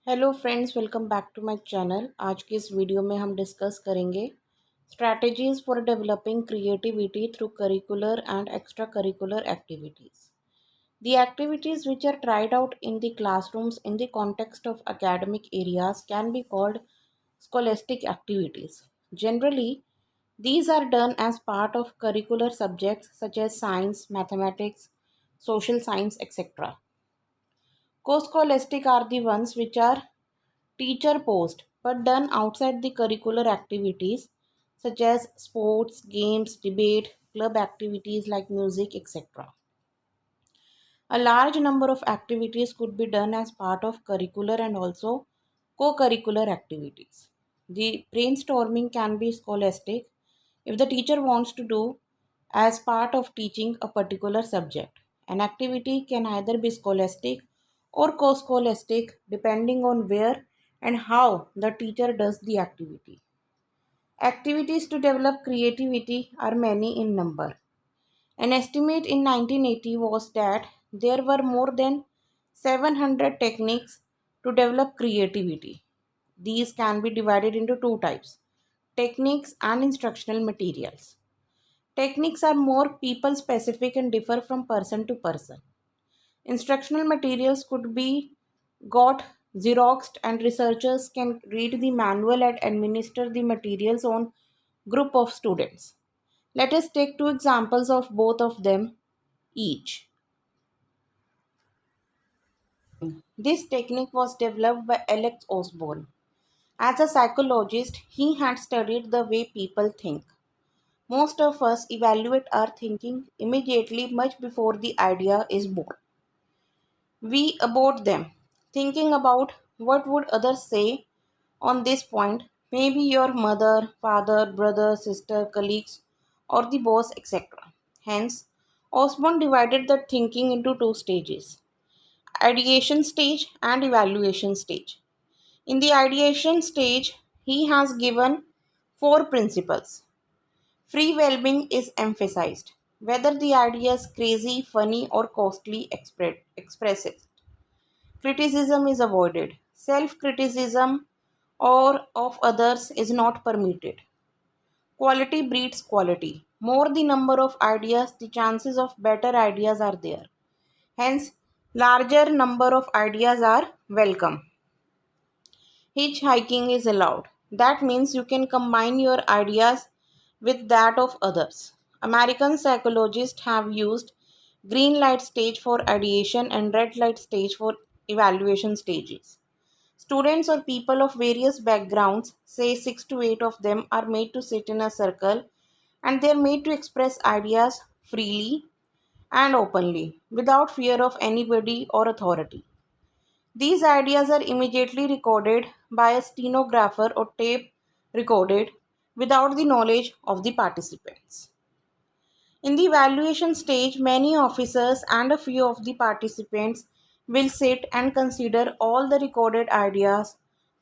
Hello friends, welcome back to my channel. आज की इस वीडियो में हम डिस्कस करेंगे strategies for developing creativity through curricular and extra curricular activities. The activities which are tried out in the classrooms in the context of academic areas can be called scholastic activities. Generally, these are done as part of curricular subjects such as science, mathematics, social science, etc. Co-scholastic are the ones which are teacher post but done outside the curricular activities such as sports, games, debate, club activities like music, etc. A large number of activities could be done as part of curricular and also co-curricular activities. The brainstorming can be scholastic if the teacher wants to do as part of teaching a particular subject. An activity can either be scholastic or co-scholastic depending on where and how the teacher does the activity. Activities to develop creativity are many in number. An estimate in 1980 was that there were more than 700 techniques to develop creativity. These can be divided into two types: techniques and instructional materials. Techniques are more people specific and differ from person to person. Instructional materials could be got xeroxed and researchers can read the manual and administer the materials on group of students. Let us take two examples of both of them each. This technique was developed by Alex Osborne. As a psychologist, he had studied the way people think. Most of us evaluate our thinking immediately much before the idea is born. We abort them, thinking about what would others say on this point, maybe your mother, father, brother, sister, colleagues, or the boss, etc. Hence, Osborne divided the thinking into two stages: ideation stage and evaluation stage. In the ideation stage, he has given four principles. Free well being is emphasized, whether the idea is crazy, funny, or costly expressive. Criticism is avoided. Self criticism or of others is not permitted. Quality breeds quality. More the number of ideas, the chances of better ideas are there. Hence, larger number of ideas are welcome. Hitchhiking is allowed. That means you can combine your ideas with that of others. American psychologists have used green light stage for ideation and red light stage for evaluation stages. Students or people of various backgrounds, say 6 to 8 of them, are made to sit in a circle and they are made to express ideas freely and openly without fear of anybody or authority. These ideas are immediately recorded by a stenographer or tape recorded without the knowledge of the participants. In the evaluation stage, many officers and a few of the participants will sit and consider all the recorded ideas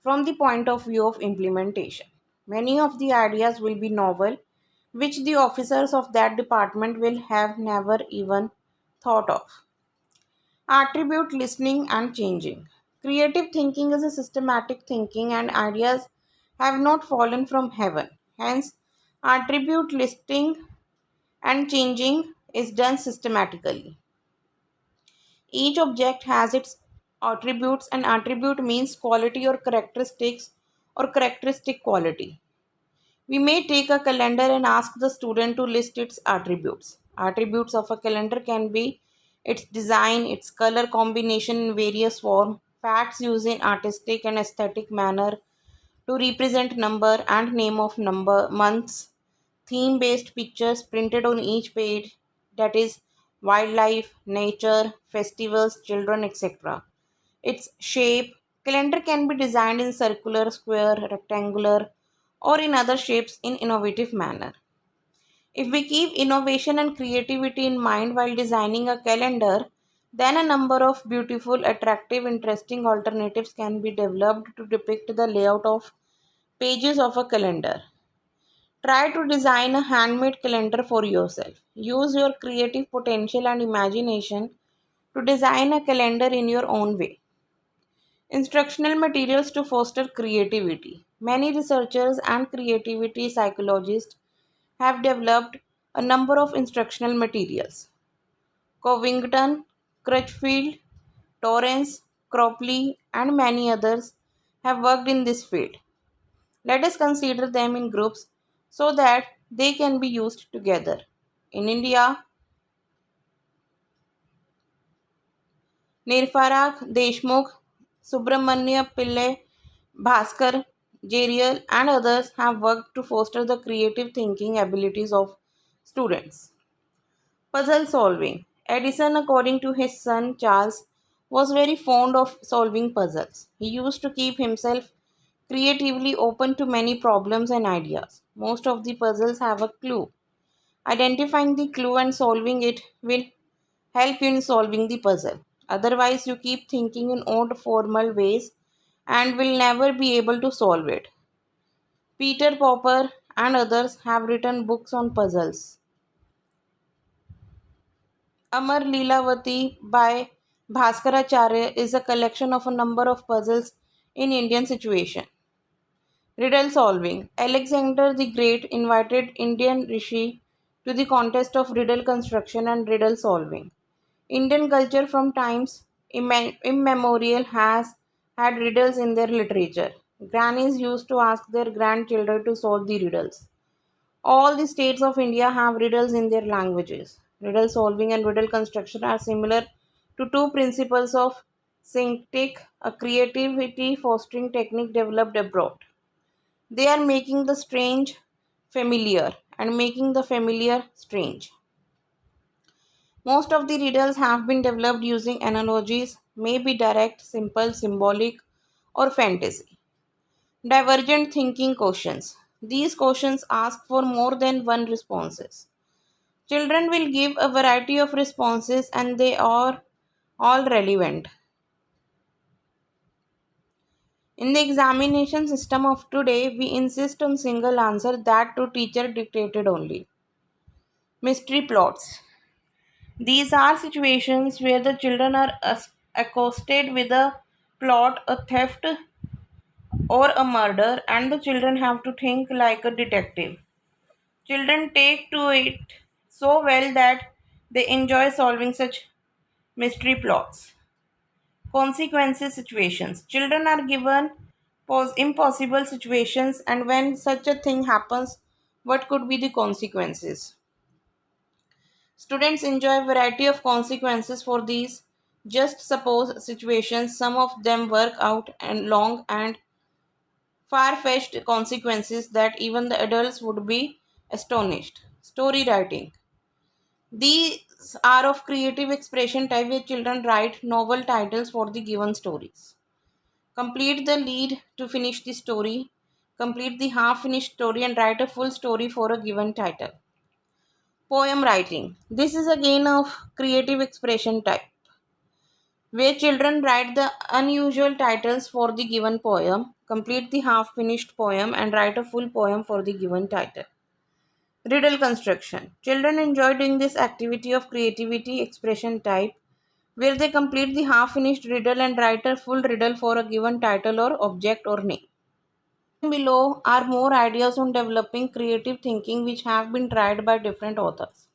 from the point of view of implementation. Many of the ideas will be novel, which the officers of that department will have never even thought of. Attribute listening and changing. Creative thinking is a systematic thinking, and ideas have not fallen from heaven. Hence, attribute listing and changing is done systematically. Each object has its attributes. An attribute means quality or characteristics or characteristic quality. We may take a calendar and ask the student to list its attributes. Attributes of a calendar can be its design, its color combination in various forms, facts used in artistic and aesthetic manner to represent number and name of number, months, theme based pictures printed on each page, that is wildlife, nature, festivals, children, etc. Its shape. Calendar can be designed in circular, square, rectangular, or in other shapes in innovative manner. If we keep innovation and creativity in mind while designing a calendar, then a number of beautiful, attractive, interesting alternatives can be developed to depict the layout of pages of a calendar. Try to design a handmade calendar for yourself. Use your creative potential and imagination to design a calendar in your own way. Instructional materials to foster creativity. Many researchers and creativity psychologists have developed a number of instructional materials. Covington, Crutchfield, Torrance, Cropley, and many others have worked in this field. Let us consider them in groups so that they can be used together. In India, Nirfarak, Deshmukh, Subramanya Pillai, Bhaskar, Jerial, and others have worked to foster the creative thinking abilities of students. Puzzle solving. Edison, according to his son Charles, was very fond of solving puzzles. He used to keep himself creatively open to many problems and ideas. Most of the puzzles have a clue. Identifying the clue and solving it will help you in solving the puzzle. Otherwise, you keep thinking in odd formal ways and will never be able to solve it. Peter Popper and others have written books on puzzles. Amar Leelavati by Bhaskaracharya is a collection of a number of puzzles in Indian situation. Riddle solving. Alexander the Great invited Indian rishi to the contest of riddle construction and riddle solving. Indian culture from times immemorial has had riddles in their literature. Grannies used to ask their grandchildren to solve the riddles. All the states of India have riddles in their languages. Riddle solving and riddle construction are similar to two principles of syncretic, a creativity fostering technique developed abroad. They are making the strange familiar and making the familiar strange. Most of the riddles have been developed using analogies, may be direct, simple, symbolic, or fantasy. Divergent thinking questions. These questions ask for more than one responses. Children will give a variety of responses and they are all relevant. In the examination system of today, we insist on single answer that to teacher dictated only. Mystery plots. These are situations where the children are accosted with a plot, a theft, or a murder, and the children have to think like a detective. Children take to it so well that they enjoy solving such mystery plots. Consequences situations. Children are given impossible situations, and when such a thing happens, what could be the consequences? Students enjoy a variety of consequences for these just suppose situations. Some of them work out and long and far-fetched consequences that even the adults would be astonished. Story writing. These are of creative expression type where children write novel titles for the given stories. Complete the lead to finish the story. Complete the half finished story and write a full story for a given title. Poem writing. This is again of creative expression type, where children write the unusual titles for the given poem, complete the half finished poem, and write a full poem for the given title. Riddle construction. Children enjoy doing this activity of creativity expression type, where they complete the half finished riddle and write a full riddle for a given title or object or name. Below are more ideas on developing creative thinking which have been tried by different authors.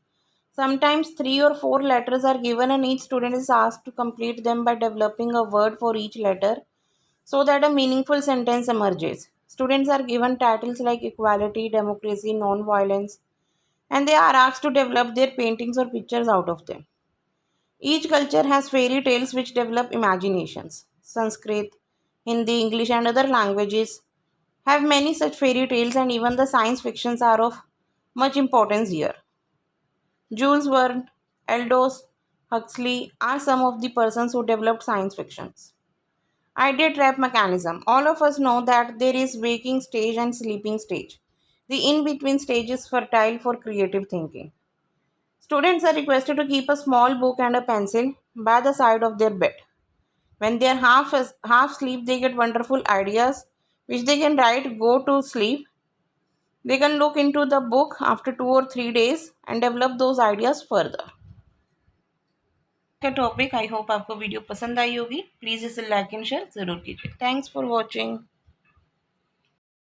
Sometimes 3 or 4 letters are given and each student is asked to complete them by developing a word for each letter so that a meaningful sentence emerges. Students are given titles like equality, democracy, non-violence, and they are asked to develop their paintings or pictures out of them. Each culture has fairy tales which develop imaginations. Sanskrit, Hindi, English, and other languages have many such fairy tales, and even the science fictions are of much importance here. Jules Verne, Aldous Huxley are some of the persons who developed science fictions. Idea trap mechanism. All of us know that there is waking stage and sleeping stage. The in-between stage is fertile for creative thinking. Students are requested to keep a small book and a pencil by the side of their bed. When they are half asleep, they get wonderful ideas which they can write, go to sleep. They can look into the book after 2 or 3 days and develop those ideas further. का topic. I hope आपको video पसंद आई होगी। Please इसे like and share ज़रूर कीजिए। Thanks for watching.